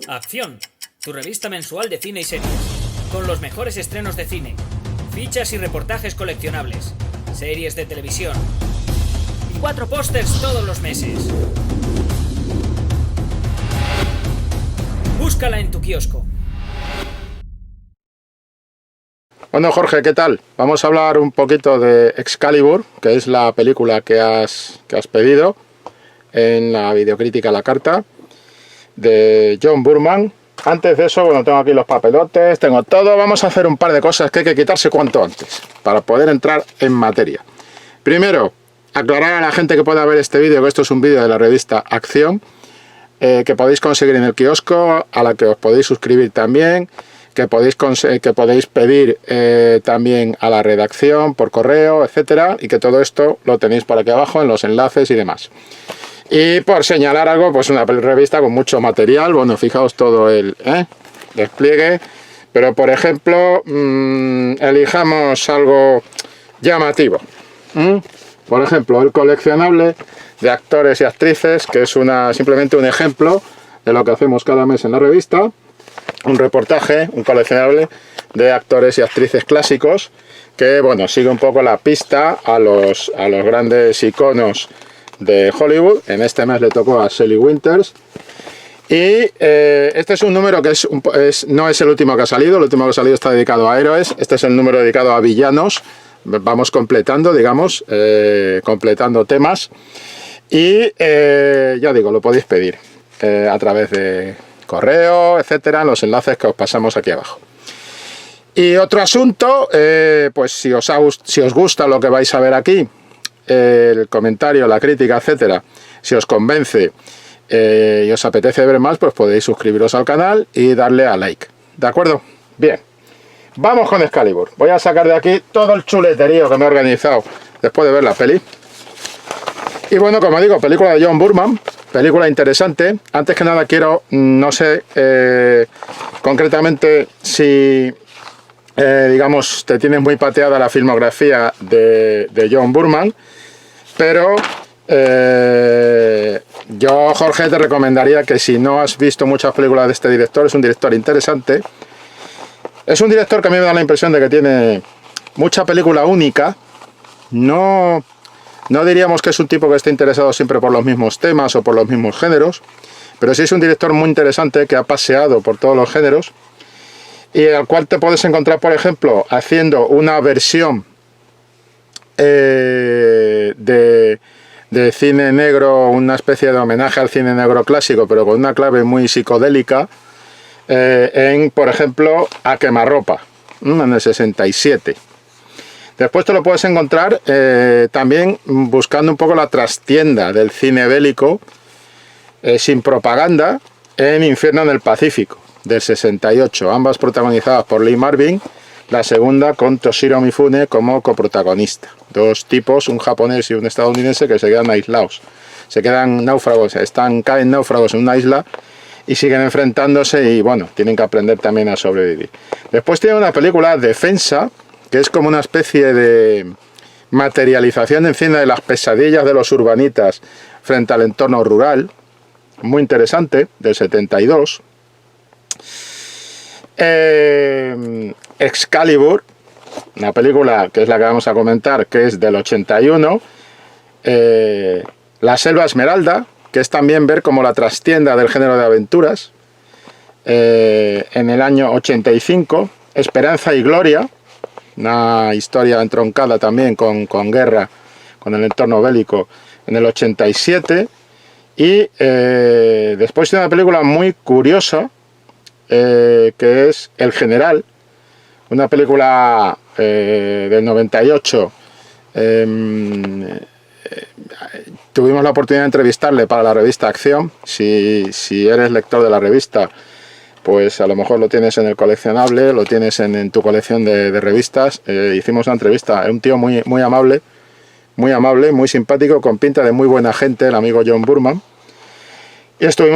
Acción, tu revista mensual de cine y series, con los mejores estrenos de cine, fichas y reportajes coleccionables, series de televisión y 4 pósters todos los meses. Búscala en tu kiosco. Bueno, Jorge, ¿qué tal? Vamos a hablar un poquito de Excalibur, que es la película que has pedido en la videocrítica a la carta, de John Boorman. Antes de eso, bueno, tengo aquí los papelotes, tengo todo. Vamos a hacer un par de cosas que hay que quitarse cuanto antes, para poder entrar en materia. Primero, aclarar a la gente que pueda ver este vídeo que esto es un vídeo de la revista Acción, que podéis conseguir en el kiosco, a la que os podéis suscribir también, que podéis pedir también a la redacción por correo, etcétera, y que todo esto lo tenéis por aquí abajo en los enlaces y demás. Y por señalar algo, pues una revista con mucho material. Bueno, fijaos todo el despliegue, pero por ejemplo, elijamos algo llamativo. Por ejemplo, el coleccionable de actores y actrices, que es simplemente un ejemplo de lo que hacemos cada mes en la revista. Un reportaje, un coleccionable de actores y actrices clásicos que, bueno, sigue un poco la pista a los grandes iconos de Hollywood. En este mes le tocó a Shelley Winters. Y este es un número que no es el último que ha salido. El último que ha salido está dedicado a héroes. Este es el número dedicado a villanos. Vamos completando, digamos, completando temas. Y ya digo, lo podéis pedir a través de correo, etcétera, los enlaces que os pasamos aquí abajo. Y otro asunto, pues si os gusta lo que vais a ver aquí, el comentario, la crítica, etcétera, si os convence y os apetece ver más, pues podéis suscribiros al canal y darle a like. ¿De acuerdo? Bien. Vamos con Excalibur. Voy a sacar de aquí todo el chuleterío que me he organizado después de ver la peli. Y bueno, como digo, película de John Boorman, película interesante. Antes que nada quiero, no sé concretamente si, digamos, te tienes muy pateada la filmografía de John Boorman, pero yo, Jorge, te recomendaría que si no has visto muchas películas de este director, es un director interesante. Es un director que a mí me da la impresión de que tiene mucha película única. No diríamos que es un tipo que esté interesado siempre por los mismos temas o por los mismos géneros, pero sí es un director muy interesante que ha paseado por todos los géneros y al cual te puedes encontrar, por ejemplo, haciendo una versión de cine negro, una especie de homenaje al cine negro clásico, pero con una clave muy psicodélica, por ejemplo, A Quemarropa, en el 67. Después te lo puedes encontrar también buscando un poco la trastienda del cine bélico sin propaganda en Infierno en el Pacífico, del 68, ambas protagonizadas por Lee Marvin, la segunda con Toshiro Mifune como coprotagonista. Dos tipos, un japonés y un estadounidense, que se quedan aislados, se quedan náufragos, caen náufragos en una isla y siguen enfrentándose y bueno, tienen que aprender también a sobrevivir. Después tiene una película, Defensa, que es como una especie de materialización en cine de las pesadillas de los urbanitas frente al entorno rural, muy interesante, del 72. Excalibur, una película que es la que vamos a comentar, que es del 81. La Selva Esmeralda, que es también ver como la trastienda del género de aventuras, en el año 85. Esperanza y Gloria, una historia entroncada también con guerra, con el entorno bélico, en el 87. Y después tiene una película muy curiosa, que es El General, una película del 98. Tuvimos la oportunidad de entrevistarle para la revista Acción. Si eres lector de la revista, pues a lo mejor lo tienes en el coleccionable, lo tienes en tu colección de revistas. Hicimos una entrevista, es un tío muy amable, muy simpático, con pinta de muy buena gente, el amigo John Boorman. Y estuve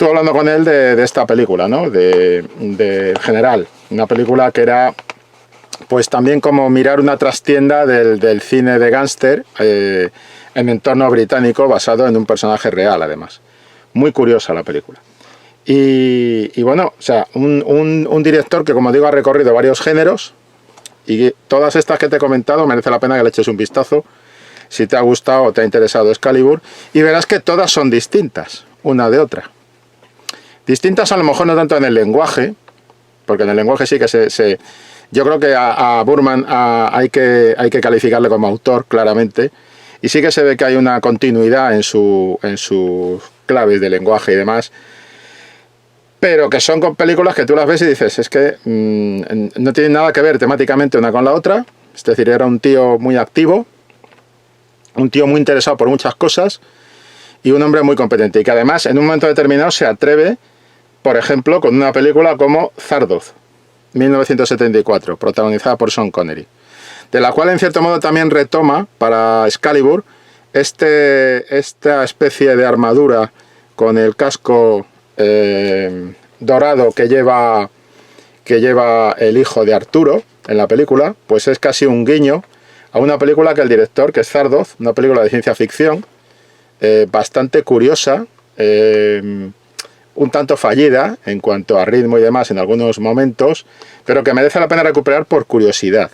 hablando con él de esta película, ¿no? de General, una película que era pues también como mirar una trastienda del cine de gángster en entorno británico, basado en un personaje real además. Muy curiosa la película. Y bueno, o sea, un director que, como digo, ha recorrido varios géneros, y todas estas que te he comentado merece la pena que le eches un vistazo si te ha gustado o te ha interesado Excalibur, y verás que todas son distintas una de otra. Distintas a lo mejor no tanto en el lenguaje, porque en el lenguaje sí que yo creo que a Boorman hay que calificarle como autor claramente, y sí que se ve que hay una continuidad en sus claves de lenguaje y demás, pero que son con películas que tú las ves y dices, es que no tienen nada que ver temáticamente una con la otra. Es decir, era un tío muy activo, un tío muy interesado por muchas cosas y un hombre muy competente, y que además en un momento determinado se atreve, por ejemplo, con una película como Zardoz, 1974, protagonizada por Sean Connery, de la cual en cierto modo también retoma para Excalibur esta especie de armadura con el casco dorado que lleva el hijo de Arturo en la película. Pues es casi un guiño a una película que el director, que es Zardoz, una película de ciencia ficción bastante curiosa, un tanto fallida en cuanto a ritmo y demás en algunos momentos, pero que merece la pena recuperar por curiosidad.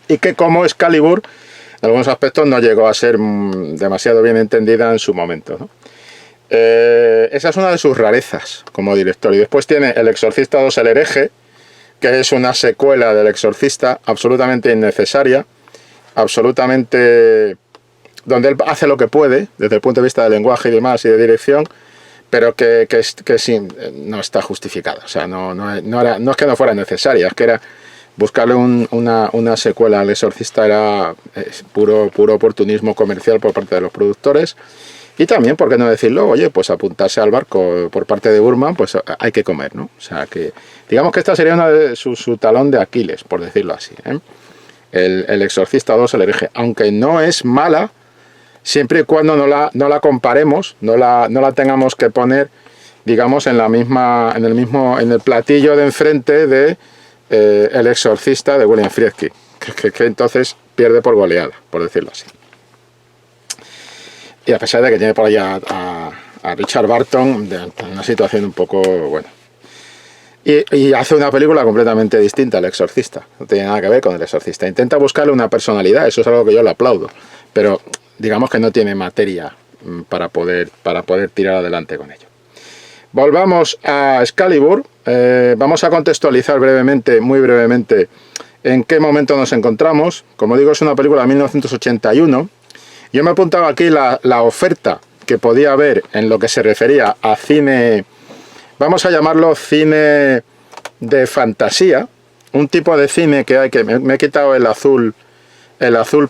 Y que, como Excalibur, en algunos aspectos no llegó a ser demasiado bien entendida en su momento, ¿no? Esa es una de sus rarezas como director. Y después tiene El Exorcista 2, El Hereje, que es una secuela del Exorcista absolutamente innecesaria, absolutamente, donde él hace lo que puede desde el punto de vista del lenguaje y demás y de dirección, pero que sí, no está justificada. O sea, no es que no fuera necesaria, es que era buscarle una secuela al Exorcista era puro oportunismo comercial por parte de los productores. Y también, ¿por qué no decirlo? Oye, pues apuntarse al barco por parte de Boorman, pues hay que comer, ¿no? O sea, que digamos que esta sería una de su talón de Aquiles, por decirlo así, ¿eh? El Exorcista 2, El Hereje, aunque no es mala, siempre y cuando no la comparemos, no la tengamos que poner, digamos, en el platillo de enfrente de El Exorcista de William Friedkin, que entonces pierde por goleada, por decirlo así. Y a pesar de que tiene por ahí a Richard Burton en una situación un poco, bueno, y hace una película completamente distinta al Exorcista, no tiene nada que ver con El Exorcista, intenta buscarle una personalidad, eso es algo que yo le aplaudo, pero digamos que no tiene materia para poder tirar adelante con ello. Volvamos a Excalibur. Vamos a contextualizar brevemente, muy brevemente, en qué momento nos encontramos. Como digo, es una película de 1981. Yo me he apuntado aquí la oferta que podía haber en lo que se refería a cine, vamos a llamarlo cine de fantasía, un tipo de cine que hay que... Me he quitado el azul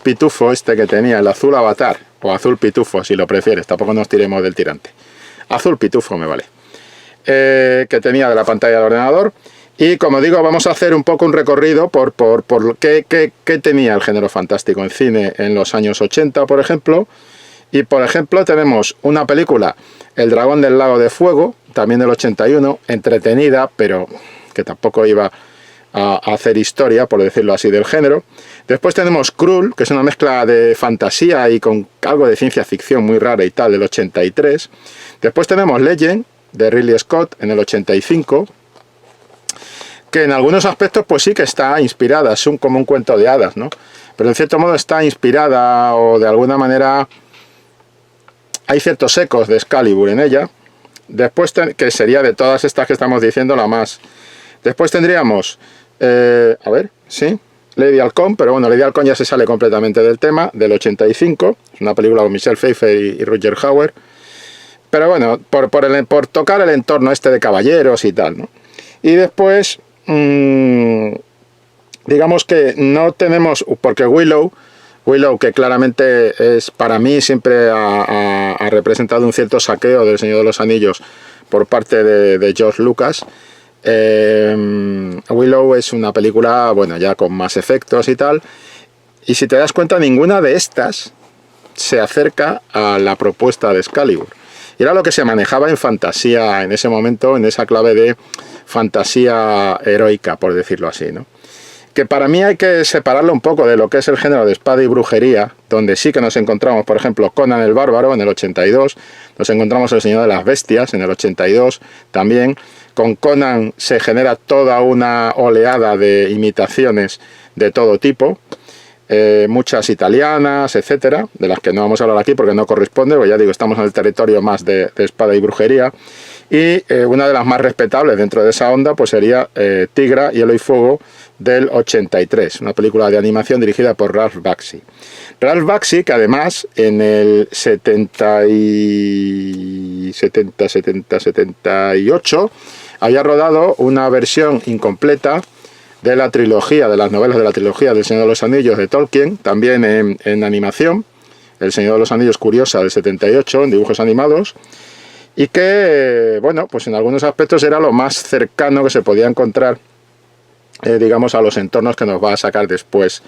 pitufo este que tenía, el azul avatar, o azul pitufo si lo prefieres, tampoco nos tiremos del tirante. Azul pitufo me vale. Que tenía de la pantalla del ordenador. Y como digo, vamos a hacer un poco un recorrido por qué tenía el género fantástico en cine en los años 80, por ejemplo. Y por ejemplo tenemos una película, El Dragón del Lago de Fuego, también del 81, entretenida, pero que tampoco iba a hacer historia, por decirlo así, del género. Después tenemos Krull, que es una mezcla de fantasía y con algo de ciencia ficción muy rara y tal, del 83. Después tenemos Legend, de Ridley Scott, en el 85, que en algunos aspectos pues sí que está inspirada, es como un cuento de hadas, ¿no? Pero en cierto modo está inspirada, o de alguna manera hay ciertos ecos de Excalibur en ella. Después, que sería de todas estas que estamos diciendo la más. Después tendríamos, a ver, sí, Lady Halcón, pero bueno, Lady Halcón ya se sale completamente del tema, del 85, es una película con Michelle Pfeiffer y Roger Hauer. Pero bueno, por tocar el entorno este de caballeros y tal, ¿no? Y después, digamos que no tenemos, porque Willow, que claramente es, para mí, siempre ha representado un cierto saqueo del Señor de los Anillos por parte de George Lucas. Willow es una película, bueno, ya con más efectos y tal. Y si te das cuenta, ninguna de estas se acerca a la propuesta de Excalibur. Y era lo que se manejaba en fantasía en ese momento, en esa clave de fantasía heroica, por decirlo así, ¿no? que para mí hay que separarlo un poco de lo que es el género de espada y brujería, donde sí que nos encontramos, por ejemplo, Conan el Bárbaro en el 82, nos encontramos El Señor de las Bestias en el 82 también. Con Conan se genera toda una oleada de imitaciones de todo tipo, muchas italianas, etcétera, de las que no vamos a hablar aquí porque no corresponde, porque ya digo, estamos en el territorio más de espada y brujería. Y una de las más respetables dentro de esa onda pues sería Tigra, Hielo y Fuego del 83, una película de animación dirigida por Ralph Bakshi. Ralph Bakshi, que además en el 78 había rodado una versión incompleta de la trilogía, de las novelas de la trilogía del Señor de los Anillos de Tolkien, también en animación, El Señor de los Anillos Curiosa del 78, en dibujos animados, y que, bueno, pues en algunos aspectos era lo más cercano que se podía encontrar, digamos, a los entornos que nos va a sacar después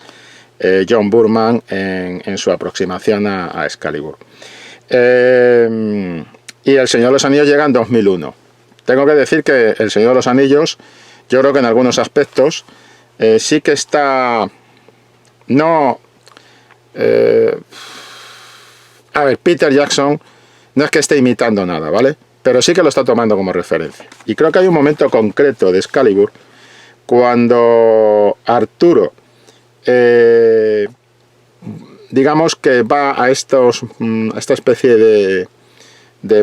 John Boorman en su aproximación a Excalibur. Y El Señor de los Anillos llega en 2001. Tengo que decir que El Señor de los Anillos, yo creo que en algunos aspectos sí que está... No... a ver, Peter Jackson no es que esté imitando nada, ¿vale? Pero sí que lo está tomando como referencia. Y creo que hay un momento concreto de Excalibur cuando Arturo, digamos que va a esta especie de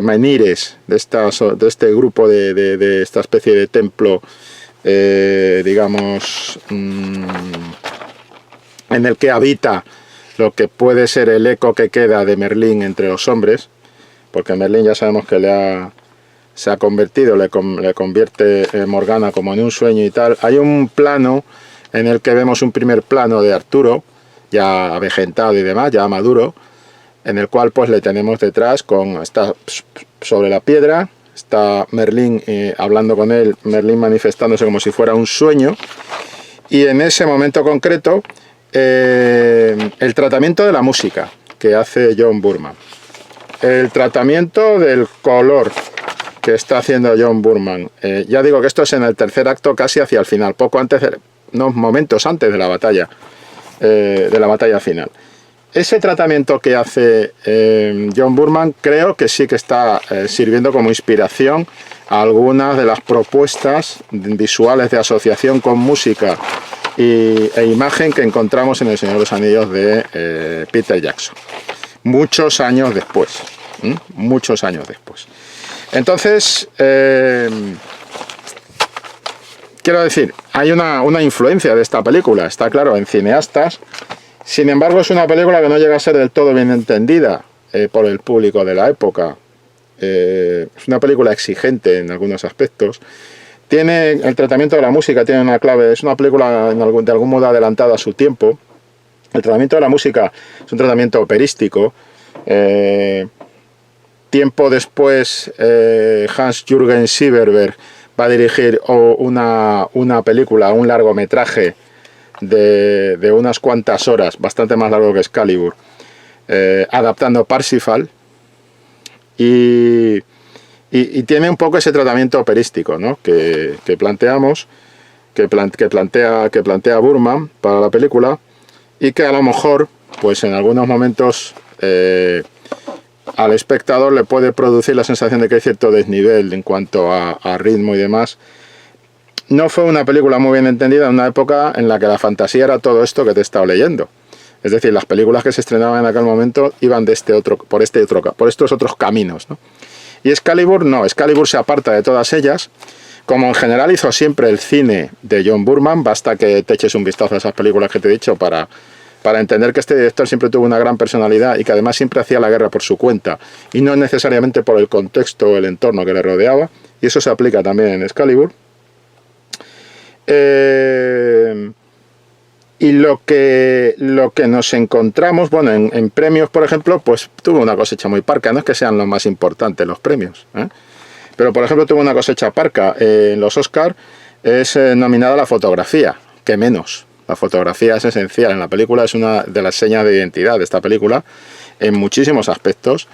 menhires, de este grupo, de esta especie de templo, digamos, en el que habita lo que puede ser el eco que queda de Merlín entre los hombres, porque Merlín ya sabemos que se ha convertido, le convierte Morgana como en un sueño y tal. Hay un plano en el que vemos un primer plano de Arturo, ya avejentado y demás, ya maduro, en el cual pues le tenemos detrás, está sobre la piedra, está Merlín hablando con él, Merlín manifestándose como si fuera un sueño, y en ese momento concreto el tratamiento de la música que hace John Boorman, el tratamiento del color que está haciendo John Boorman, ya digo que esto es en el tercer acto, casi hacia el final, poco antes, unos momentos antes de la batalla final. Ese tratamiento que hace John Boorman creo que sí que está sirviendo como inspiración a algunas de las propuestas visuales de asociación con música e imagen que encontramos en El Señor de los Anillos de Peter Jackson. Muchos años después. Muchos años después. Entonces, quiero decir, hay una influencia de esta película, está claro, en cineastas. Sin embargo, es una película que no llega a ser del todo bien entendida por el público de la época. Es una película exigente en algunos aspectos. Tiene el tratamiento de la música, tiene una clave, es una película de algún modo adelantada a su tiempo. El tratamiento de la música es un tratamiento operístico. Tiempo después, Hans-Jürgen Sieberberg va a dirigir una película, un largometraje de unas cuantas horas, bastante más largo que Excalibur, adaptando Parsifal, y tiene un poco ese tratamiento operístico, ¿no? que planteamos, que plantea Boorman para la película, y que a lo mejor, pues en algunos momentos al espectador le puede producir la sensación de que hay cierto desnivel en cuanto a ritmo y demás. No fue una película muy bien entendida en una época en la que la fantasía era todo esto que te he estado leyendo. Es decir, las películas que se estrenaban en aquel momento iban por estos otros caminos, ¿no? Y Excalibur no, Excalibur se aparta de todas ellas, como en general hizo siempre el cine de John Boorman. Basta que te eches un vistazo a esas películas que te he dicho para entender que este director siempre tuvo una gran personalidad y que además siempre hacía la guerra por su cuenta y no necesariamente por el contexto o el entorno que le rodeaba, y eso se aplica también en Excalibur. Y lo que nos encontramos, bueno, en premios, por ejemplo, pues tuvo una cosecha muy parca. No es que sean los más importantes los premios, pero por ejemplo tuvo una cosecha parca. En los Oscar es nominada a la fotografía, que menos. La fotografía es esencial en la película, es una de las señas de identidad de esta película en muchísimos aspectos.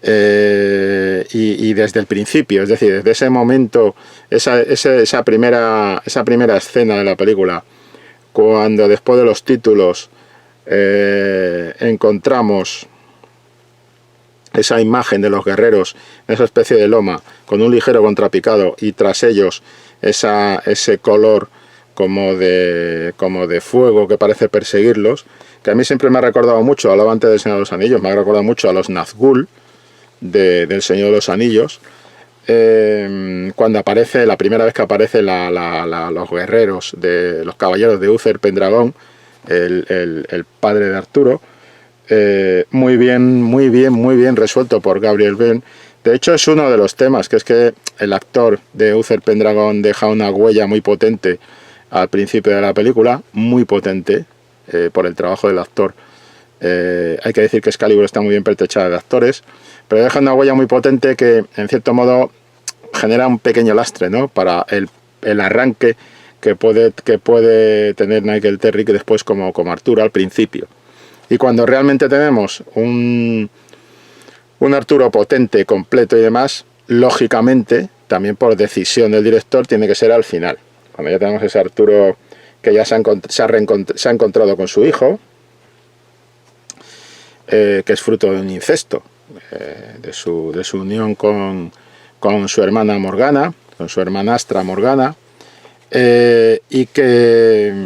Y desde el principio, es decir, desde ese momento, esa primera escena de la película, cuando después de los títulos encontramos esa imagen de los guerreros, esa especie de loma con un ligero contrapicado y tras ellos ese color como de fuego que parece perseguirlos, que a mí siempre me ha recordado mucho, hablaba antes del Señor de los Anillos, me ha recordado mucho a los Nazgûl del Señor de los Anillos, cuando aparece, la primera vez que aparecen los guerreros, los caballeros de Uther Pendragon, el padre de Arturo. Muy bien resuelto por Gabriel Byrne. De hecho, es uno de los temas, que es que el actor de Uther Pendragon deja una huella muy potente al principio de la película, muy potente, por el trabajo del actor. Hay que decir que Excalibur está muy bien pertrechada de actores, pero deja una huella muy potente que, en cierto modo, genera un pequeño lastre, ¿no?, para el arranque que puede tener Nigel Terrick después como Arturo al principio. Y cuando realmente tenemos un Arturo potente, completo y demás, lógicamente, también por decisión del director, tiene que ser al final. Cuando ya tenemos ese Arturo que ya se ha encontrado con su hijo, que es fruto de un incesto, de su unión con su hermana Morgana, con su hermanastra Morgana, y que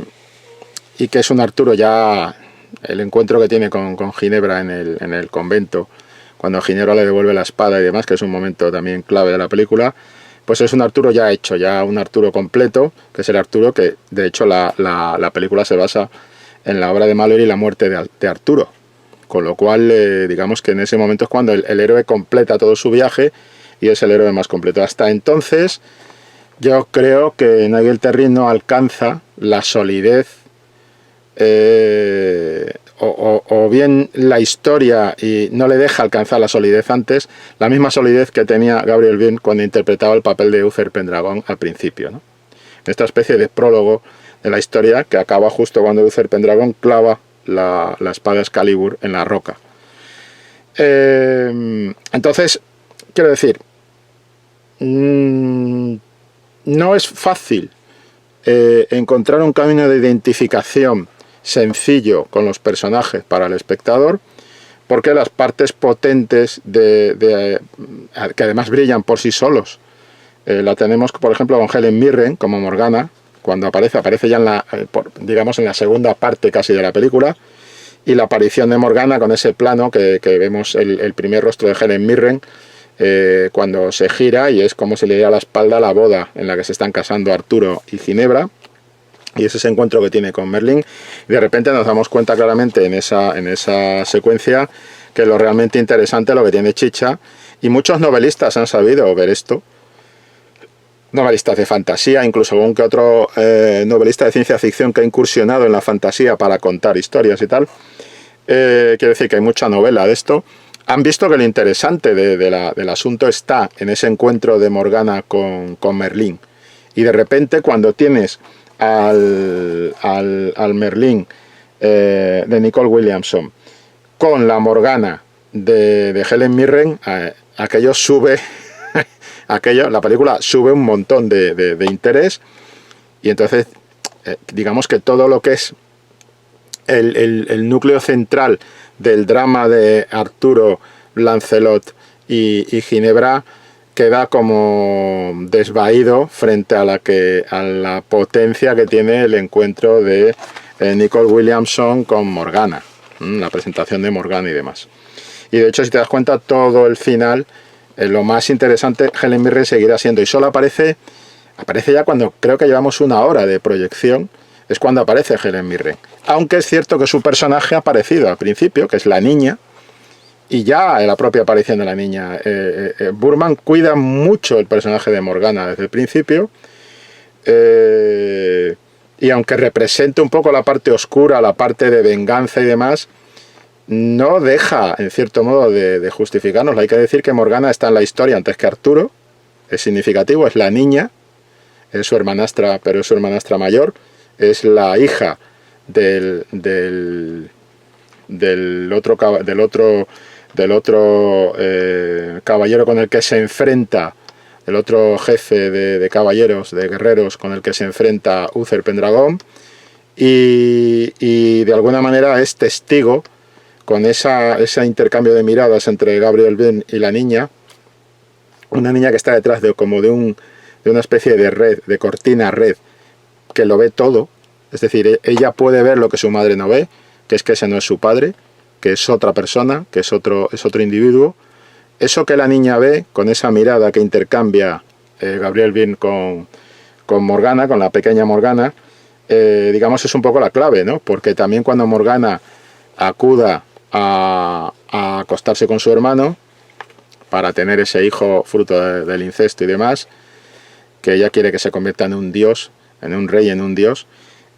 es un Arturo ya... El encuentro que tiene con Ginebra en el convento, cuando Ginebra le devuelve la espada y demás, que es un momento también clave de la película, pues es un Arturo ya hecho, ya un Arturo completo, que es el Arturo que, de hecho, la película se basa en la obra de Malory y la muerte de Arturo. Con lo cual, digamos que en ese momento es cuando el héroe completa todo su viaje y es el héroe más completo. Hasta entonces, yo creo que Nigel Terrick no alcanza la solidez, o bien la historia y no le deja alcanzar la solidez antes, la misma solidez que tenía Gabriel Byrne cuando interpretaba el papel de Uther Pendragon al principio, ¿no? Esta especie de prólogo de la historia que acaba justo cuando Uther Pendragon clava la espada Excalibur en la roca. Entonces, quiero decir, no es fácil encontrar un camino de identificación sencillo con los personajes para el espectador, porque las partes potentes que además brillan por sí solos, la tenemos por ejemplo con Helen Mirren como Morgana. Cuando aparece ya digamos en la segunda parte casi de la película, y la aparición de Morgana con ese plano que vemos el primer rostro de Helen Mirren cuando se gira y es como si le diera a la espalda la boda en la que se están casando Arturo y Ginebra. Y es ese encuentro que tiene con Merlín. Y de repente nos damos cuenta claramente en esa secuencia que lo realmente interesante, lo que tiene chicha, y muchos novelistas han sabido ver esto. Novelistas de fantasía, incluso algún que otro novelista de ciencia ficción que ha incursionado en la fantasía para contar historias y tal. Quiero decir que hay mucha novela de esto. Han visto que lo interesante del asunto está en ese encuentro de Morgana con Merlín. Y de repente cuando tienes al Merlín de Nicole Williamson con la Morgana de Helen Mirren, aquello sube la película sube un montón de interés, y entonces digamos que todo lo que es el núcleo central del drama de Arturo, Lancelot y Ginebra queda como desvaído frente a la potencia que tiene el encuentro de Nicole Williamson con Morgana, la presentación de Morgana y demás. Y de hecho, si te das cuenta, todo el final, lo más interesante, Helen Mirren seguirá siendo, y solo aparece ya cuando creo que llevamos una hora de proyección, es cuando aparece Helen Mirren. Aunque es cierto que su personaje ha aparecido al principio, que es la niña, y ya en la propia aparición de la niña, Burman cuida mucho el personaje de Morgana desde el principio, y aunque represente un poco la parte oscura, la parte de venganza y demás, no deja, en cierto modo, de justificarnos. Hay que decir que Morgana está en la historia antes que Arturo, es significativo, es la niña, es su hermanastra, pero es su hermanastra mayor, es la hija del otro caballero con el que se enfrenta, el otro jefe de caballeros, de guerreros con el que se enfrenta Uther Pendragon, y de alguna manera es testigo con ese intercambio de miradas entre Gabriel Byrne y la niña, una niña que está detrás de una especie de red, de cortina red, que lo ve todo. Es decir, ella puede ver lo que su madre no ve, que es que ese no es su padre, que es otra persona, que es otro individuo. Eso que la niña ve, con esa mirada que intercambia Gabriel Byrne con Morgana, con la pequeña Morgana, digamos, es un poco la clave, ¿no? Porque también cuando Morgana acuda a acostarse con su hermano para tener ese hijo fruto del incesto y demás, que ella quiere que se convierta en un dios, en un rey, en un dios,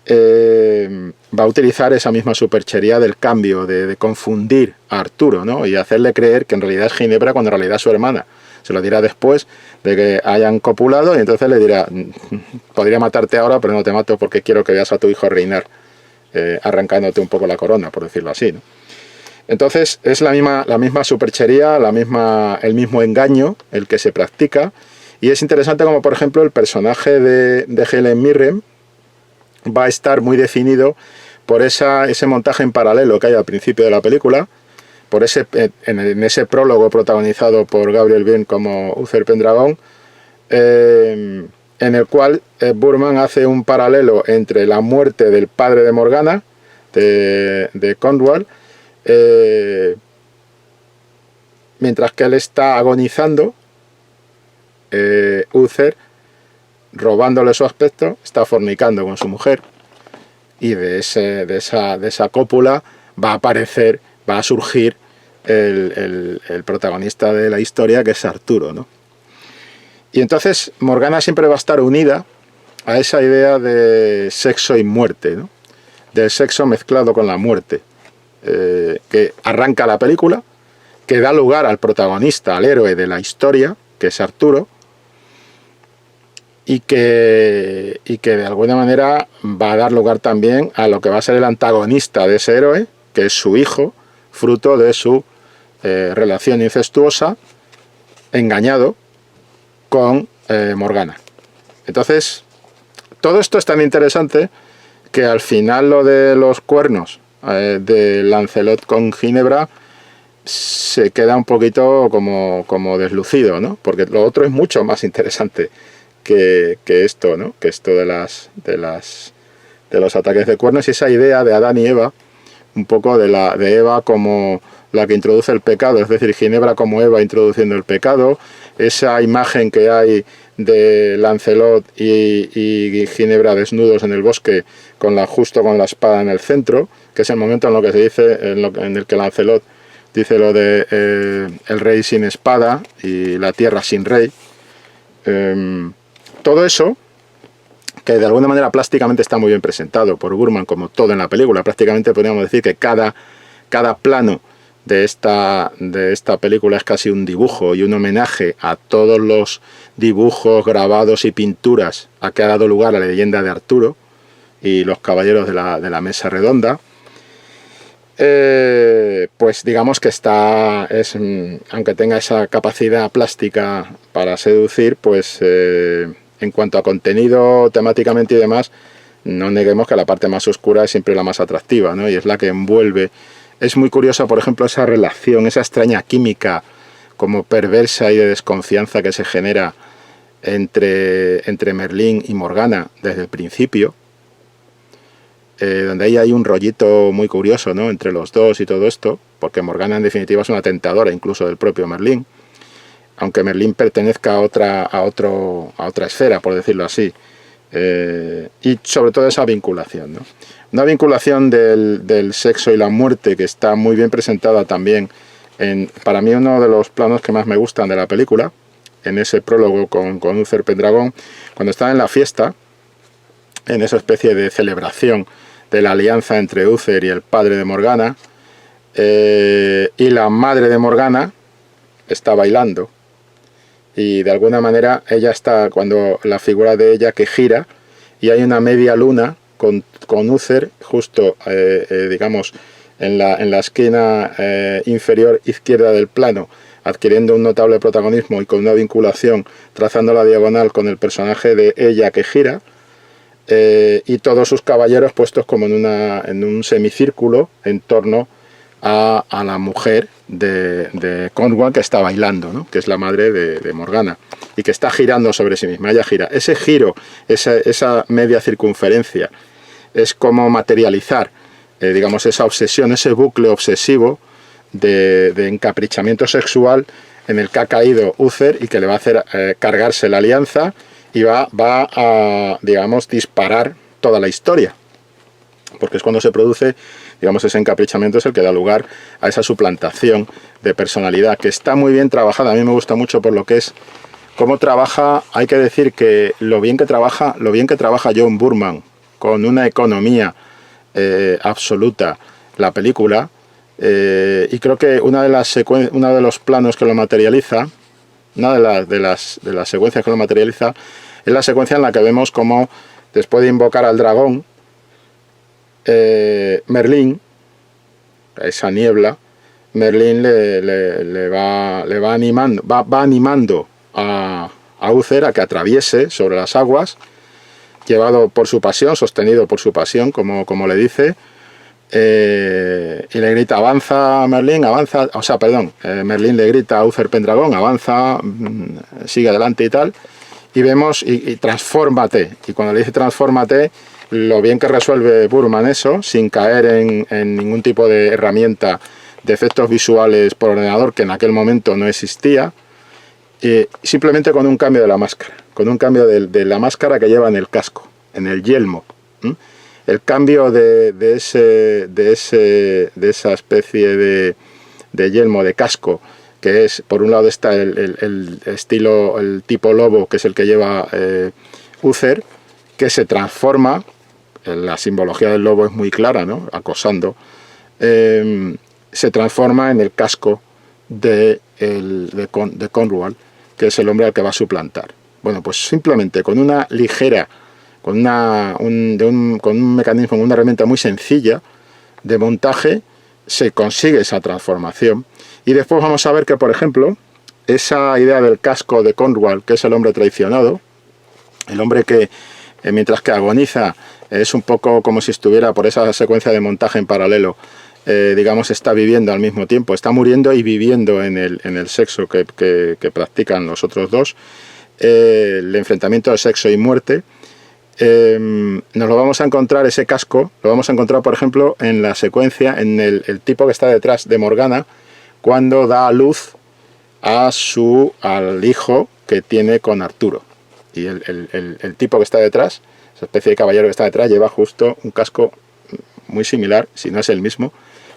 va a utilizar esa misma superchería del cambio, de confundir a Arturo, ¿no? Y hacerle creer que en realidad es Ginebra cuando en realidad es su hermana. Se lo dirá después de que hayan copulado y entonces le dirá, podría matarte ahora, pero no te mato porque quiero que veas a tu hijo reinar, arrancándote un poco la corona, por decirlo así, ¿no? Entonces es la misma superchería, el mismo engaño el que se practica, y es interesante como por ejemplo el personaje de Helen Mirren va a estar muy definido por ese montaje en paralelo que hay al principio de la película, por en ese prólogo protagonizado por Gabriel Byrne como Uther Pendragon, en el cual Boorman hace un paralelo entre la muerte del padre de Morgana, de Cornwall, mientras que él está agonizando, Uther, robándole su aspecto, está fornicando con su mujer, y de esa cópula va a surgir el protagonista de la historia, que es Arturo, ¿no? Y entonces Morgana siempre va a estar unida a esa idea de sexo y muerte, ¿no? Del sexo mezclado con la muerte, que arranca la película, que da lugar al protagonista, al héroe de la historia, que es Arturo, y que de alguna manera va a dar lugar también a lo que va a ser el antagonista de ese héroe, que es su hijo, fruto de su relación incestuosa, engañado con Morgana. Entonces, todo esto es tan interesante que al final lo de los cuernos de Lancelot con Ginebra se queda un poquito como deslucido, ¿no? Porque lo otro es mucho más interesante que esto, ¿no? Que esto de los ataques de cuernos, y esa idea de Adán y Eva, un poco de Eva como la que introduce el pecado, es decir, Ginebra como Eva introduciendo el pecado, esa imagen que hay de Lancelot y Ginebra desnudos en el bosque justo con la espada en el centro, que es el momento en lo que se dice, en el que Lancelot dice lo de el rey sin espada y la tierra sin rey. Todo eso, que de alguna manera plásticamente está muy bien presentado por Boorman, como todo en la película. Prácticamente podríamos decir que cada plano de esta película es casi un dibujo y un homenaje a todos los dibujos, grabados y pinturas a que ha dado lugar a la leyenda de Arturo y los caballeros de la mesa redonda. Pues digamos que aunque tenga esa capacidad plástica para seducir, pues en cuanto a contenido, temáticamente y demás, no neguemos que la parte más oscura es siempre la más atractiva, ¿no? Y es la que envuelve. Es muy curiosa, por ejemplo, esa relación, esa extraña química como perversa y de desconfianza que se genera entre Merlín y Morgana desde el principio, donde ahí hay un rollito muy curioso, ¿no? Entre los dos y todo esto, porque Morgana en definitiva es una tentadora incluso del propio Merlín, aunque Merlín pertenezca a otra esfera, por decirlo así, y sobre todo esa vinculación, ¿no? Una vinculación del sexo y la muerte que está muy bien presentada también para mí uno de los planos que más me gustan de la película, en ese prólogo con Uther Pendragon, cuando están en la fiesta, en esa especie de celebración de la alianza entre Uther y el padre de Morgana, y la madre de Morgana está bailando, y de alguna manera ella está, cuando la figura de ella que gira, y hay una media luna con Uther justo, digamos, en la esquina inferior izquierda del plano, adquiriendo un notable protagonismo y con una vinculación, trazando la diagonal con el personaje de ella que gira. y todos sus caballeros puestos como en un semicírculo en torno a la mujer de Cornwall, que está bailando, ¿no? Que es la madre de Morgana, y que está girando sobre sí misma. Ella gira. Ese giro, esa media circunferencia, es como materializar, digamos, esa obsesión, ese bucle obsesivo de encaprichamiento sexual en el que ha caído Uther y que le va a hacer cargarse la alianza y va a, digamos, disparar toda la historia. Porque es cuando se produce, digamos, ese encaprichamiento, es el que da lugar a esa suplantación de personalidad, que está muy bien trabajada. A mí me gusta mucho por lo que es cómo trabaja. Hay que decir que lo bien que trabaja John Boorman, con una economía absoluta, la película. Y creo que uno de los planos que lo materializa, una de las secuencias que lo materializa, es la secuencia en la que vemos cómo, después de invocar al dragón, Merlín, esa niebla, Merlín le va animando a Uther a que atraviese sobre las aguas, llevado por su pasión, sostenido por su pasión, como le dice, y le grita: avanza Merlín, avanza, Merlín le grita a Uther Pendragón: avanza, sigue adelante y tal, y vemos, y transfórmate, y cuando le dice transfórmate, lo bien que resuelve Boorman eso, sin caer en ningún tipo de herramienta de efectos visuales por ordenador, que en aquel momento no existía, simplemente con un cambio de la máscara, con un cambio de la máscara que lleva en el casco, en el yelmo. El cambio de esa especie de yelmo, de casco, que es, por un lado está el estilo, el tipo lobo, que es el que lleva Uther, que se transforma, la simbología del lobo es muy clara, ¿no? Acosando, se transforma en el casco de Cornwall, que es el hombre al que va a suplantar. Bueno, pues simplemente con una ligera, con un mecanismo, con una herramienta muy sencilla de montaje, se consigue esa transformación. Y después vamos a ver que, por ejemplo, esa idea del casco de Cornwall, que es el hombre traicionado, el hombre que, mientras que agoniza, es un poco como si estuviera, por esa secuencia de montaje en paralelo, digamos, está viviendo al mismo tiempo, está muriendo y viviendo en el sexo que practican los otros dos, el enfrentamiento de sexo y muerte. Nos lo vamos a encontrar, ese casco, lo vamos a encontrar, por ejemplo, en la secuencia, en el tipo que está detrás de Morgana, cuando da a luz al hijo que tiene con Arturo. Y el tipo que está detrás, esa especie de caballero que está detrás, lleva justo un casco muy similar, si no es el mismo,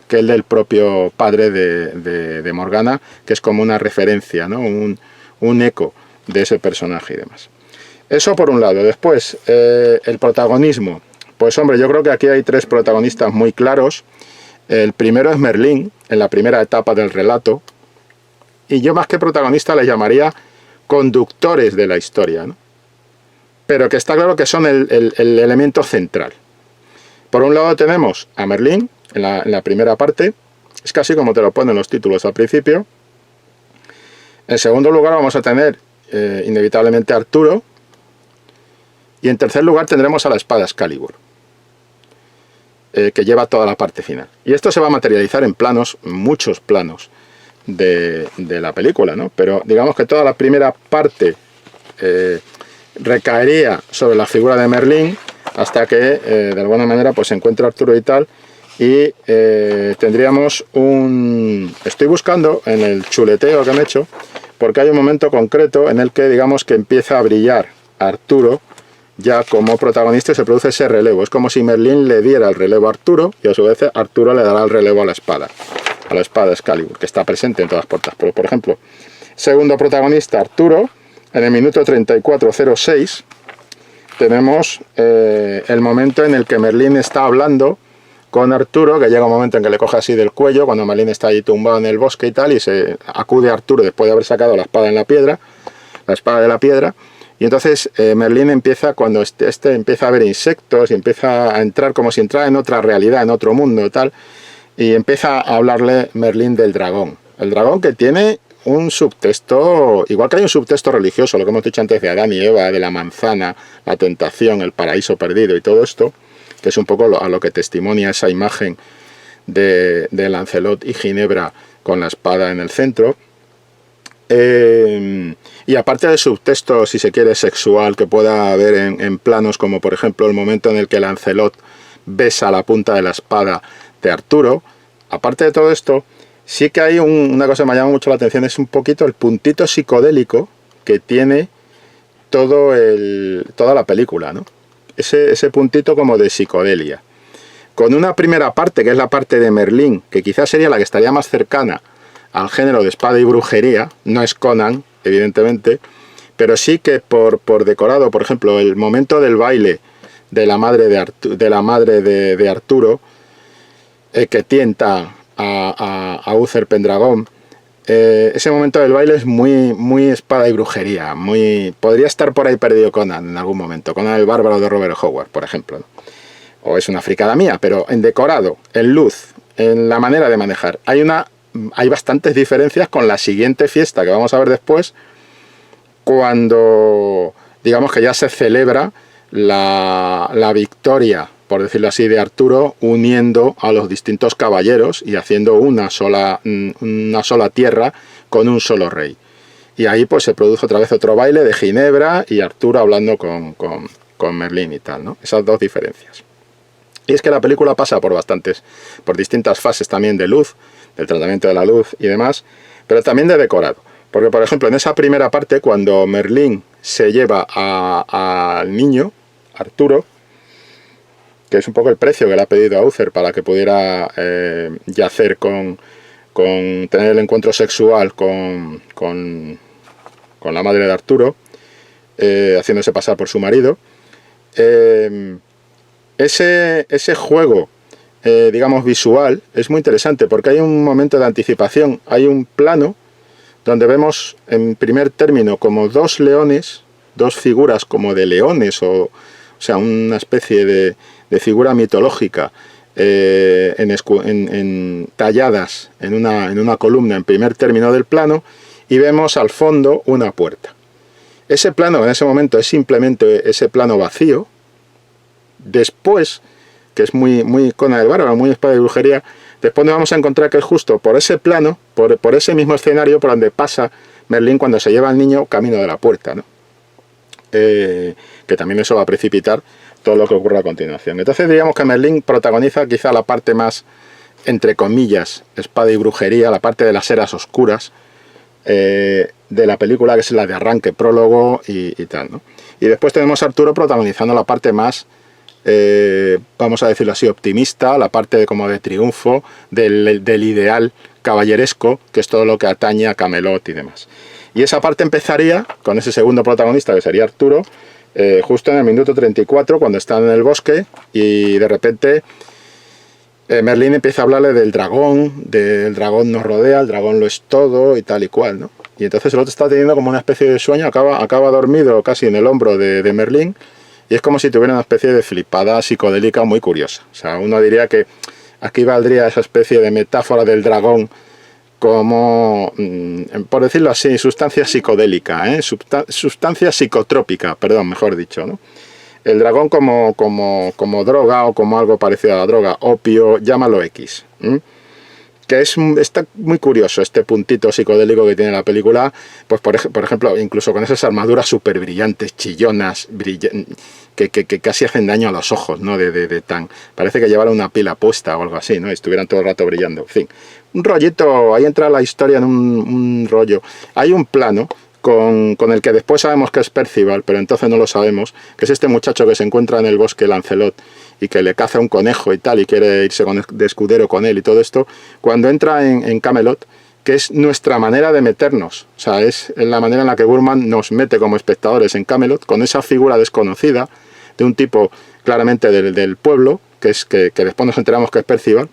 que el del propio padre de Morgana, que es como una referencia, ¿no? Un eco de ese personaje y demás. Eso por un lado. Después, el protagonismo. Pues hombre, yo creo que aquí hay tres protagonistas muy claros. El primero es Merlín, en la primera etapa del relato, y yo más que protagonista les llamaría conductores de la historia, ¿no? Pero que está claro que son el elemento central. Por un lado tenemos a Merlín, en la primera parte, es casi como te lo ponen los títulos al principio. En segundo lugar vamos a tener inevitablemente a Arturo, y en tercer lugar tendremos a la espada Excalibur, que lleva toda la parte final. Y esto se va a materializar en planos, muchos planos de la película, ¿no? Pero digamos que toda la primera parte recaería sobre la figura de Merlín, hasta que de alguna manera pues se encuentra Arturo y tal, y tendríamos estoy buscando en el chuleteo que han hecho, porque hay un momento concreto en el que digamos que empieza a brillar Arturo ya como protagonista y se produce ese relevo. Es como si Merlín le diera el relevo a Arturo y a su vez Arturo le dará el relevo a la espada Excalibur, que está presente en todas partes. Pero, por ejemplo, segundo protagonista, Arturo, en el minuto 34:06 tenemos el momento en el que Merlín está hablando con Arturo, que llega un momento en que le coge así del cuello, cuando Merlín está ahí tumbado en el bosque y tal, y se acude a Arturo después de haber sacado la espada de la piedra, y entonces Merlín empieza, cuando este empieza a ver insectos y empieza a entrar como si entrara en otra realidad, en otro mundo y tal, y empieza a hablarle Merlín del dragón. El dragón que tiene un subtexto, igual que hay un subtexto religioso, lo que hemos dicho antes de Adán y Eva, de la manzana, la tentación, el paraíso perdido y todo esto, que es un poco a lo que testimonia esa imagen de Lancelot y Ginebra con la espada en el centro. Y aparte del subtexto, si se quiere, sexual, que pueda haber en planos como por ejemplo el momento en el que Lancelot besa la punta de la espada de Arturo, aparte de todo esto, sí que hay una cosa que me llama mucho la atención, es un poquito el puntito psicodélico que tiene toda la película, ¿no? Ese puntito como de psicodelia. Con una primera parte, que es la parte de Merlín, que quizás sería la que estaría más cercana al género de espada y brujería, no es Conan, evidentemente, pero sí que por decorado, por ejemplo, el momento del baile de la madre de Arturo, que tienta a Uther Pendragon, ese momento del baile es muy espada y brujería, podría estar por ahí perdido Conan en algún momento, Conan el bárbaro de Robert Howard, por ejemplo, ¿no? O es una fricada mía, pero en decorado, en luz, en la manera de manejar, hay bastantes diferencias con la siguiente fiesta que vamos a ver después, cuando digamos que ya se celebra la victoria, por decirlo así, de Arturo, uniendo a los distintos caballeros y haciendo una sola tierra con un solo rey. Y ahí pues se produce otra vez otro baile de Ginebra y Arturo hablando con Merlín y tal, ¿no? Esas dos diferencias. Y es que la película pasa por distintas fases también de luz, del tratamiento de la luz y demás, pero también de decorado. Porque, por ejemplo, en esa primera parte, cuando Merlín se lleva al niño, Arturo, que es un poco el precio que le ha pedido a Uther para que pudiera yacer tener el encuentro sexual con la madre de Arturo, haciéndose pasar por su marido, ese juego, digamos, visual, es muy interesante porque hay un momento de anticipación, hay un plano donde vemos en primer término como dos leones, dos figuras como de leones, o sea, una especie de figura mitológica talladas en una columna en primer término del plano, y vemos al fondo una puerta. Ese plano en ese momento es simplemente ese plano vacío. Después, que es muy Conan el bárbaro, muy espada y brujería, después nos vamos a encontrar que es justo por ese plano, por ese mismo escenario por donde pasa Merlín cuando se lleva al niño camino de la puerta, ¿no? Que también eso va a precipitar todo lo que ocurre a continuación. Entonces diríamos que Merlín protagoniza quizá la parte más, entre comillas, espada y brujería, la parte de las eras oscuras de la película, que es la de arranque, prólogo y tal, ¿no? Y después tenemos a Arturo protagonizando la parte más, vamos a decirlo así, optimista, la parte como de triunfo del ideal caballeresco, que es todo lo que atañe a Camelot y demás. Y esa parte empezaría con ese segundo protagonista, que sería Arturo, justo en el minuto 34, cuando están en el bosque y de repente Merlín empieza a hablarle del dragón nos rodea, el dragón lo es todo y tal y cual, ¿no? Y entonces el otro está teniendo como una especie de sueño, acaba dormido casi en el hombro de Merlín, y es como si tuviera una especie de flipada psicodélica muy curiosa. O sea, uno diría que aquí valdría esa especie de metáfora del dragón como, por decirlo así, sustancia psicodélica, sustancia psicotrópica, perdón, mejor dicho, ¿no? El dragón como droga o como algo parecido a la droga, opio, llámalo X. Que está muy curioso este puntito psicodélico que tiene la película, pues por ejemplo, incluso con esas armaduras súper brillantes, chillonas, que casi hacen daño a los ojos, ¿no? Parece que llevaran una pila puesta o algo así, ¿no? Y estuvieran todo el rato brillando, en fin. Un rollito, ahí entra la historia en un rollo. Hay un plano con el que después sabemos que es Percival, pero entonces no lo sabemos, que es este muchacho que se encuentra en el bosque Lancelot y que le caza un conejo y tal, y quiere irse de escudero con él y todo esto, cuando entra en Camelot, que es nuestra manera de meternos, o sea, es la manera en la que Burman nos mete como espectadores en Camelot, con esa figura desconocida de un tipo claramente del pueblo, que después nos enteramos que es Percival,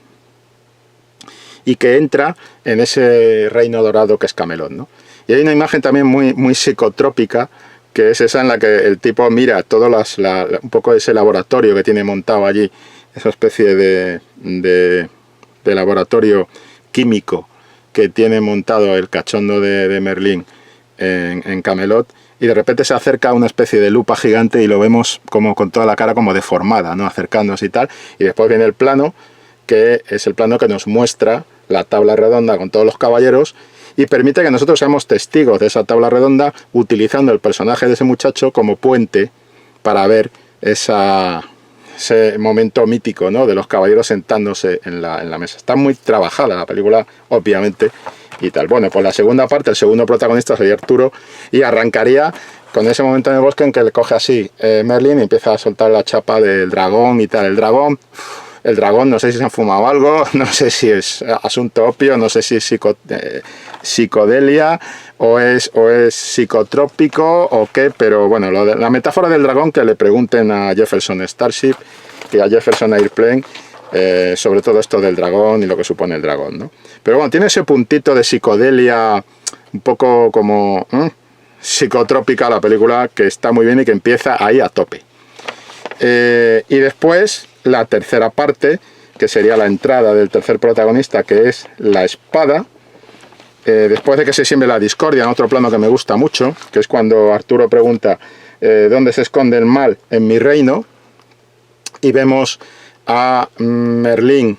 y que entra en ese reino dorado que es Camelot, ¿no? Y hay una imagen también muy psicotrópica, que es esa en la que el tipo mira todo un poco ese laboratorio que tiene montado allí, esa especie de laboratorio químico que tiene montado el cachondo de Merlín en Camelot, y de repente se acerca a una especie de lupa gigante y lo vemos como con toda la cara como deformada, ¿no? Acercándose y tal, y después viene el plano, que es el plano que nos muestra la tabla redonda con todos los caballeros y permite que nosotros seamos testigos de esa tabla redonda, utilizando el personaje de ese muchacho como puente para ver ese momento mítico, ¿no? De los caballeros sentándose en la mesa. Está muy trabajada la película, obviamente, y tal. Bueno, pues la segunda parte, el segundo protagonista sería Arturo, y arrancaría con ese momento en el bosque en que le coge así Merlín y empieza a soltar la chapa del dragón y tal. El dragón, no sé si se han fumado algo, no sé si es asunto opio, no sé si es psicodelia o es psicotrópico o qué, pero bueno, la metáfora del dragón, que le pregunten a Jefferson Starship y a Jefferson Airplane sobre todo esto del dragón y lo que supone el dragón, ¿no? Pero bueno, tiene ese puntito de psicodelia un poco como psicotrópica la película, que está muy bien y que empieza ahí a tope. Y después la tercera parte, que sería la entrada del tercer protagonista, que es la espada. Después de que se siembre la discordia, en otro plano que me gusta mucho, que es cuando Arturo pregunta ¿dónde se esconde el mal? En mi reino. Y vemos a Merlín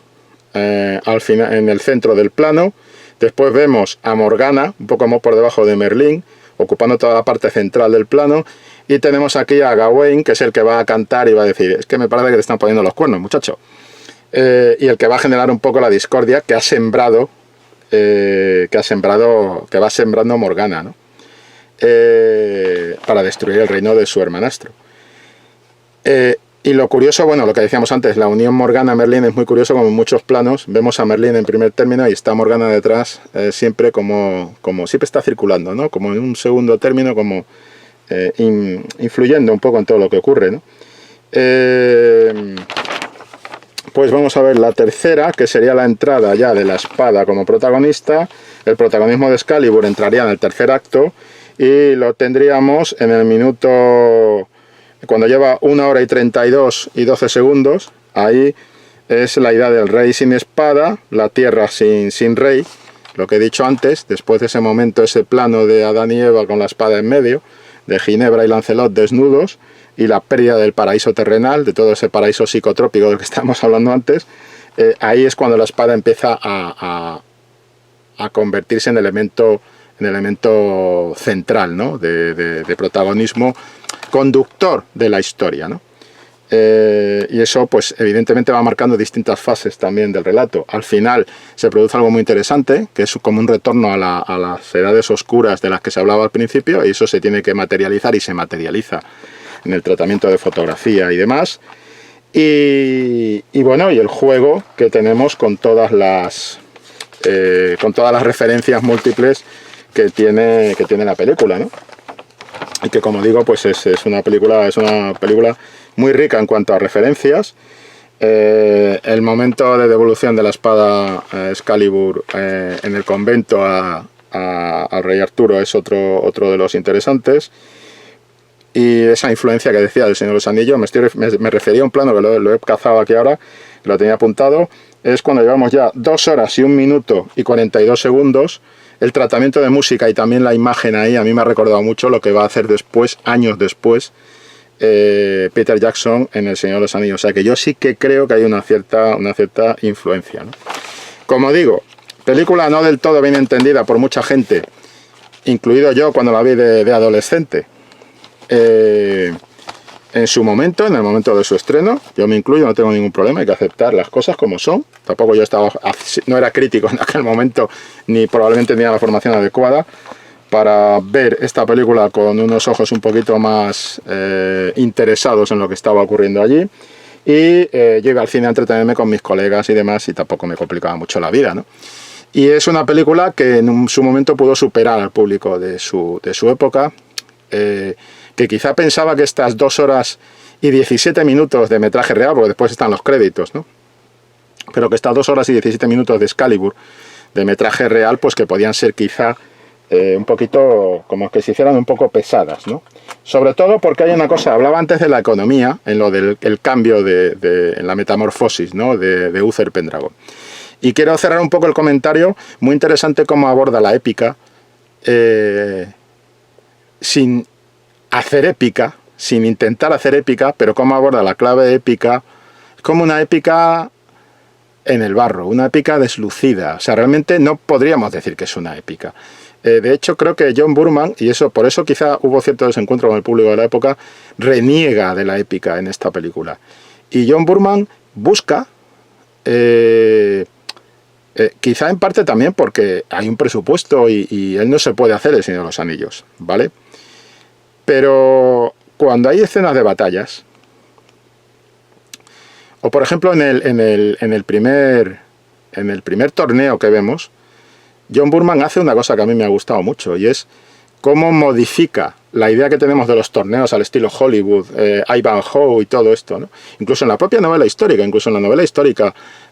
al final, en el centro del plano. Después vemos a Morgana, un poco más por debajo de Merlín, ocupando toda la parte central del plano. Y tenemos aquí a Gawain, que es el que va a cantar y va a decir: es que me parece que te están poniendo los cuernos, muchacho. Y el que va a generar un poco la discordia que va sembrando Morgana, ¿no? Para destruir el reino de su hermanastro. Y lo curioso, bueno, lo que decíamos antes, la unión Morgana-Merlín es muy curioso, como en muchos planos vemos a Merlín en primer término y está Morgana detrás, siempre como siempre está circulando, ¿no? Como en un segundo término, como influyendo un poco en todo lo que ocurre, ¿no? Pues vamos a ver la tercera, que sería la entrada ya de la espada como protagonista. El protagonismo de Excalibur entraría en el tercer acto y lo tendríamos en el minuto, cuando lleva 1 hora y 32 y 12 segundos. Ahí es la idea del rey sin espada, la tierra sin rey, lo que he dicho antes. Después de ese momento, ese plano de Adán y Eva con la espada en medio, de Ginebra y Lancelot desnudos, y la pérdida del paraíso terrenal, de todo ese paraíso psicotrópico del que estábamos hablando antes. Ahí es cuando la espada empieza a convertirse en elemento central, ¿no? de protagonismo conductor de la historia, ¿no? Y eso, pues evidentemente va marcando distintas fases también del relato. Al final se produce algo muy interesante, que es como un retorno a las edades oscuras de las que se hablaba al principio, y eso se tiene que materializar y se materializa en el tratamiento de fotografía y demás. Y bueno, y el juego que tenemos con todas las referencias múltiples que tiene la película, ¿no? Y que, como digo, pues es una película muy rica en cuanto a referencias. El momento de devolución de la espada Excalibur en el convento al rey Arturo es otro de los interesantes. Y esa influencia que decía del Señor de los Anillos, me refería a un plano que lo he cazado aquí ahora, que lo tenía apuntado, es cuando llevamos ya 2 horas y 1 minuto y 42 segundos. El tratamiento de música y también la imagen ahí a mí me ha recordado mucho lo que va a hacer después, años después, Peter Jackson en El Señor de los Anillos. O sea que yo sí que creo que hay una cierta influencia, ¿no? Como digo, película no del todo bien entendida por mucha gente, incluido yo cuando la vi de adolescente. En su momento, en el momento de su estreno, yo me incluyo, no tengo ningún problema, hay que aceptar las cosas como son. Tampoco yo no era crítico en aquel momento, ni probablemente tenía la formación adecuada para ver esta película con unos ojos un poquito más interesados en lo que estaba ocurriendo allí. Y yo iba al cine a entretenerme con mis colegas y demás, y tampoco me complicaba mucho la vida, ¿no? Y es una película que en su momento pudo superar al público de su época, que quizá pensaba que estas 2 horas y 17 minutos de metraje real, porque después están los créditos, ¿no? Pero que estas 2 horas y 17 minutos de Excalibur de metraje real, pues que podían ser quizá un poquito, como que se hicieran un poco pesadas, ¿no? Sobre todo porque hay una cosa, hablaba antes de la economía, en lo del cambio en la metamorfosis, ¿no? de Uther Pendragon. Y quiero cerrar un poco el comentario, muy interesante cómo aborda la épica, sin hacer épica, sin intentar hacer épica, pero cómo aborda la clave épica, como una épica en el barro, una épica deslucida. O sea, realmente no podríamos decir que es una épica. De hecho, creo que John Boorman, y por eso quizá hubo cierto desencuentro con el público de la época, reniega de la épica en esta película. Y John Boorman busca, quizá en parte también porque hay un presupuesto y él no se puede hacer El Señor de los Anillos, ¿vale? Pero cuando hay escenas de batallas, o por ejemplo en el primer torneo que vemos, John Boorman hace una cosa que a mí me ha gustado mucho, y es cómo modifica la idea que tenemos de los torneos al estilo Hollywood, Ivanhoe y todo esto, ¿no? Incluso en la propia novela histórica,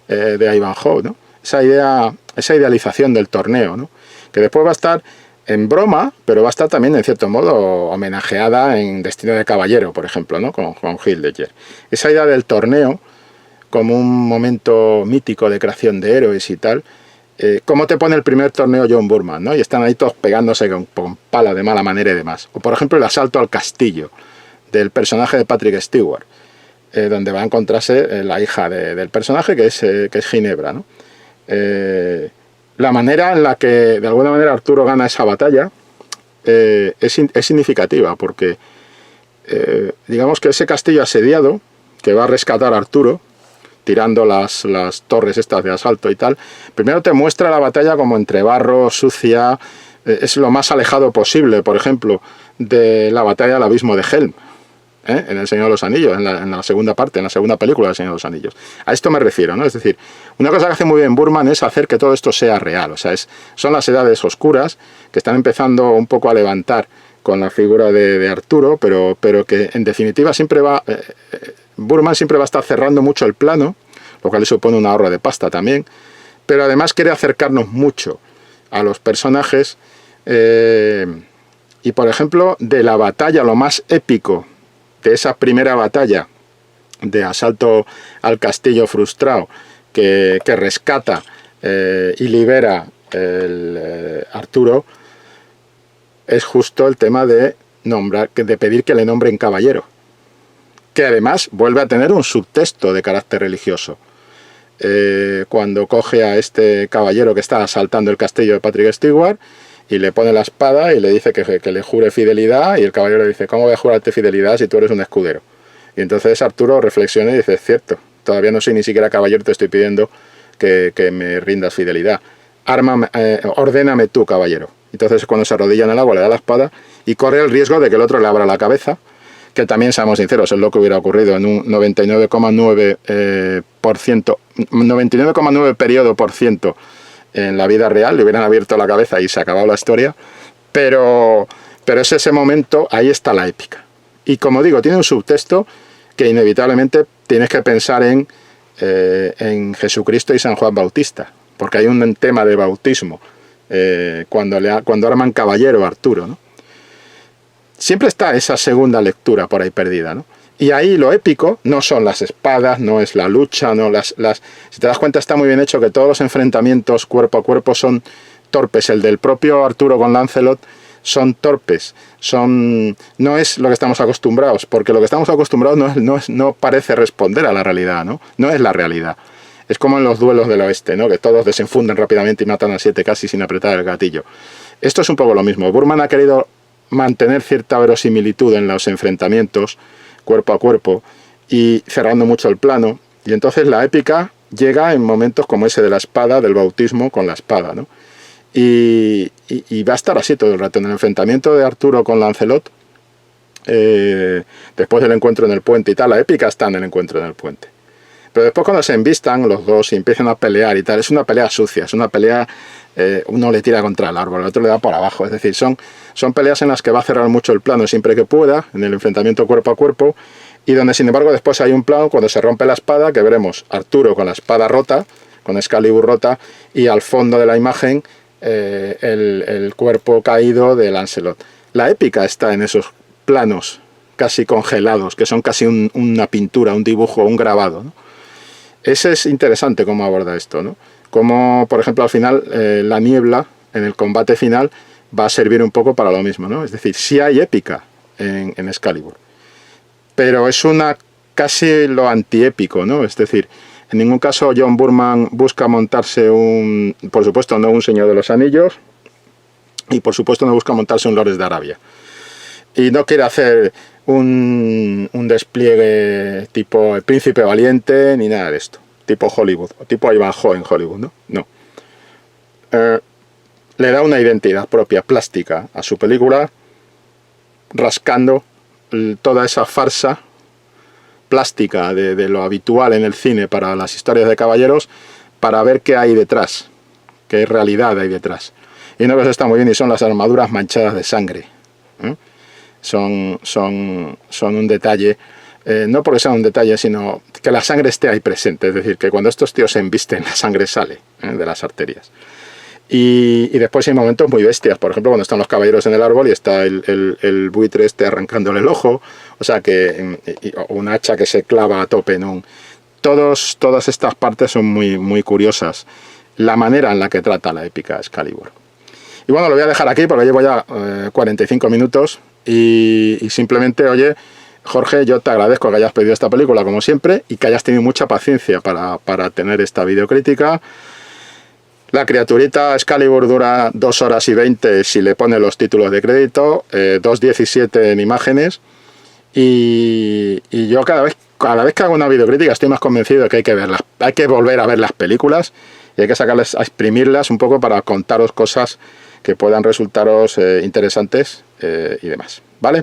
de Ivanhoe, ¿no? Esa idealización del torneo, ¿no? Que después va a estar en broma, pero va a estar también, en cierto modo, homenajeada en Destino de Caballero, por ejemplo, ¿no? Con Heath Ledger. Esa idea del torneo como un momento mítico de creación de héroes y tal. ¿Cómo te pone el primer torneo John Boorman, ¿no? Y están ahí todos pegándose con pala de mala manera y demás. O por ejemplo el asalto al castillo del personaje de Patrick Stewart, donde va a encontrarse la hija del personaje, que es Ginebra, ¿no? La manera en la que de alguna manera Arturo gana esa batalla es significativa, porque digamos que ese castillo asediado que va a rescatar a Arturo, tirando las torres estas de asalto y tal, primero te muestra la batalla como entre barro, sucia, es lo más alejado posible, por ejemplo, de la batalla del abismo de Helm, en El Señor de los Anillos, en la segunda parte, en la segunda película del Señor de los Anillos. A esto me refiero, ¿no? Es decir, una cosa que hace muy bien Boorman es hacer que todo esto sea real, o sea, son las edades oscuras que están empezando un poco a levantar con la figura de Arturo, pero que en definitiva siempre Boorman siempre va a estar cerrando mucho el plano, lo cual le supone un ahorro de pasta también, pero además quiere acercarnos mucho a los personajes, y por ejemplo, de la batalla, lo más épico de esa primera batalla de asalto al castillo frustrado, que rescata y libera Arturo, es justo el tema de pedir que le nombren caballero, que además vuelve a tener un subtexto de carácter religioso. Cuando coge a este caballero que está asaltando el castillo de Patrick Stewart y le pone la espada y le dice que le jure fidelidad, y el caballero le dice: ¿cómo voy a jurarte fidelidad si tú eres un escudero? Y entonces Arturo reflexiona y dice: es cierto, todavía no soy ni siquiera caballero, te estoy pidiendo que me rindas fidelidad. Ordéname tú, caballero. Entonces cuando se arrodilla en el agua le da la espada y corre el riesgo de que el otro le abra la cabeza, que también, seamos sinceros, es lo que hubiera ocurrido en un 99,9 periodo por ciento en la vida real. Le hubieran abierto la cabeza y se acabó la historia, pero es ese momento, ahí está la épica. Y como digo, tiene un subtexto que inevitablemente tienes que pensar en Jesucristo y San Juan Bautista, porque hay un tema de bautismo cuando arman caballero a Arturo, ¿no? Siempre está esa segunda lectura por ahí perdida, ¿no? Y ahí lo épico no son las espadas, no es la lucha, no si te das cuenta, está muy bien hecho que todos los enfrentamientos cuerpo a cuerpo son torpes. El del propio Arturo con Lancelot son torpes, no es lo que estamos acostumbrados, porque lo que estamos acostumbrados no parece responder a la realidad, ¿no? No es la realidad. Es como en los duelos del oeste, ¿no? Que todos desenfunden rápidamente y matan a 7 casi sin apretar el gatillo. Esto es un poco lo mismo. Boorman ha querido mantener cierta verosimilitud en los enfrentamientos cuerpo a cuerpo y cerrando mucho el plano, y entonces la épica llega en momentos como ese de la espada, del bautismo con la espada, ¿no? Y va a estar así todo el rato. En el enfrentamiento de Arturo con Lancelot, después del encuentro en el puente y tal, la épica está en el encuentro en el puente. Pero después cuando se envistan los dos y empiezan a pelear y tal, es una pelea sucia, es una pelea, uno le tira contra el árbol, el otro le da por abajo, es decir, son peleas en las que va a cerrar mucho el plano siempre que pueda, en el enfrentamiento cuerpo a cuerpo, y donde sin embargo después hay un plano cuando se rompe la espada, que veremos Arturo con la espada rota, con Excalibur rota, y al fondo de la imagen el cuerpo caído de Lancelot. La épica está en esos planos casi congelados, que son casi una pintura, un dibujo, un grabado, ¿no? Ese es interesante cómo aborda esto, ¿no? Como, por ejemplo, al final la niebla en el combate final va a servir un poco para lo mismo, ¿no? Es decir, sí hay épica en Excalibur, pero es una casi lo antiépico, ¿no? Es decir, en ningún caso John Boorman busca montarse por supuesto, no un Señor de los Anillos, y por supuesto no busca montarse un Lores de Arabia. Y no quiere hacer un despliegue tipo El Príncipe Valiente, ni nada de esto. Tipo Hollywood, o tipo Ivanhoe en Hollywood, ¿no? No. Le da una identidad propia, plástica, a su película, rascando toda esa farsa plástica de lo habitual en el cine para las historias de caballeros, para ver qué hay detrás, qué realidad hay detrás. Y una cosa está muy bien, y son las armaduras manchadas de sangre. Son un detalle, no porque sea un detalle, sino que la sangre esté ahí presente. Es decir, que cuando estos tíos se embisten, la sangre sale de las arterias. Y después hay momentos muy bestias, por ejemplo, cuando están los caballeros en el árbol y está el buitre este arrancándole el ojo, o sea que un hacha que se clava a tope, ¿no? Todas estas partes son muy, muy curiosas, la manera en la que trata la épica Excalibur. Y bueno, lo voy a dejar aquí porque llevo ya 45 minutos y simplemente, oye, Jorge, yo te agradezco que hayas pedido esta película como siempre y que hayas tenido mucha paciencia para tener esta videocrítica. La criaturita Excalibur dura 2 horas y 20 si le pone los títulos de crédito, 2:17 en imágenes, y yo cada vez que hago una videocrítica estoy más convencido de que hay que verlas, hay que volver a ver las películas y hay que sacarles, a exprimirlas un poco para contaros cosas que puedan resultaros interesantes y demás, ¿vale?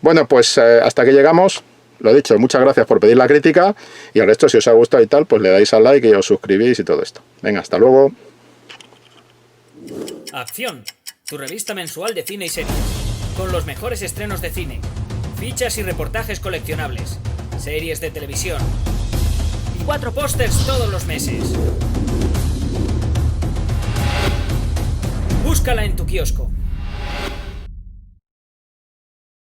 Bueno, pues hasta aquí llegamos. Lo dicho, muchas gracias por pedir la crítica, y al resto, si os ha gustado y tal, pues le dais al like y os suscribís y todo esto. Venga, hasta luego. Acción, tu revista mensual de cine y series, con los mejores estrenos de cine, fichas y reportajes coleccionables, series de televisión y 4 pósters todos los meses. Búscala en tu kiosco.